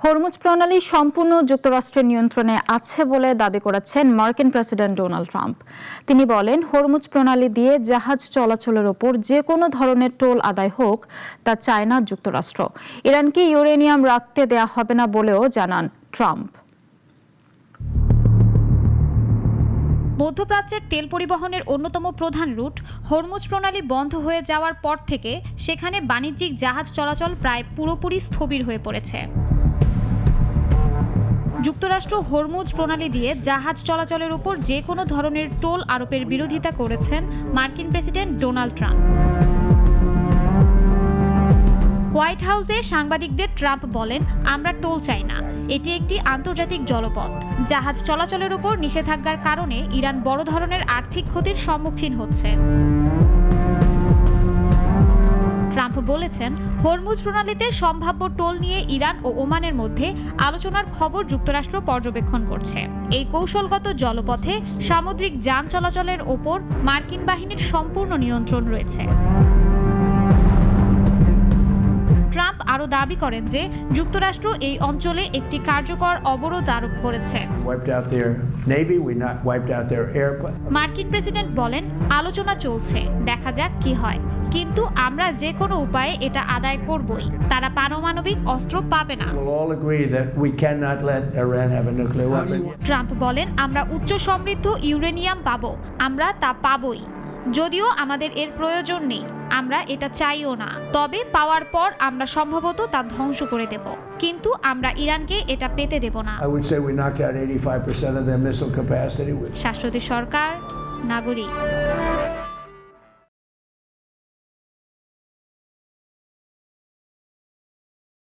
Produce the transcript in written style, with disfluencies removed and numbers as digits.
Hormuz প্রণালী সম্পূর্ণ যুক্তরাষ্ট্রের নিয়ন্ত্রণে আছে বলে দাবি করেছেন মার্কিন প্রেসিডেন্ট ডোনাল্ড ট্রাম্প। তিনি বলেন, হরমুজ প্রণালী দিয়ে জাহাজ চলাচলের ওপর যে কোনো ধরনের টোল আদায় হোক তা চায় না যুক্তরাষ্ট্র। ইরানকে ইউরেনিয়াম রাখতে দেয়া হবে না বলেও জানান ট্রাম্প। মধ্যপ্রাচ্যের তেল পরিবহনের অন্যতম প্রধান রুট হরমুজ প্রণালী বন্ধ হয়ে যাওয়ার পর থেকে সেখানে বাণিজ্যিক জাহাজ চলাচল প্রায় পুরোপুরি স্থবির হয়ে পড়েছে। যুক্তরাষ্ট্র হরমুজ প্রণালী দিয়ে জাহাজ চলাচলের উপর যে কোনো ধরনের টোল আরোপের বিরোধিতা করেছেন মার্কিন প্রেসিডেন্ট ডোনাল্ড ট্রাম্প। হোয়াইট হাউসে সাংবাদিকদের ট্রাম্প বলেন, আমরা টোল চাই না, এটি একটি আন্তর্জাতিক জলপথ। জাহাজ চলাচলের উপর নিষেধাজ্ঞার কারণে ইরান বড় ধরনের আর্থিক ক্ষতির সম্মুখীন হচ্ছে। ট্রাম্প বলেছেন, হরমুজ প্রণালীতে সম্ভাব্য টোল নিয়ে ইরান ও ওমানের মধ্যে আলোচনার খবর যুক্তরাষ্ট্র পর্যবেক্ষণ করছে। এই কৌশলগত জলপথে সামুদ্রিক যান চলাচলের ওপর মার্কিন বাহিনীর সম্পূর্ণ নিয়ন্ত্রণ রয়েছে। ট্রাম্প আরও দাবি করেন যে যুক্তরাষ্ট্র এই অঞ্চলে একটি কার্যকর অবরোধ আরোপ করেছে। মার্কিন প্রেসিডেন্ট বলেন, আলোচনা চলছে, দেখা যাক কি হয়, কিন্তু আমরা যে কোনো উপায়ে এটা আদায় করবই। তারা পারমাণবিক অস্ত্র পাবে না। ট্রাম্প বলেন, আমরা উচ্চ সমৃদ্ধ ইউরেনিয়াম পাবো, আমরা তা পাবই। যদিও আমাদের এর প্রয়োজন নেই, আমরা এটা চাইও না, তবে পাওয়ার পর আমরা সম্ভবত তা ধ্বংস করে দেব, কিন্তু আমরা ইরানকে এটা পেতে দেব না। শাশ্বতী সরকার, নাগরিক।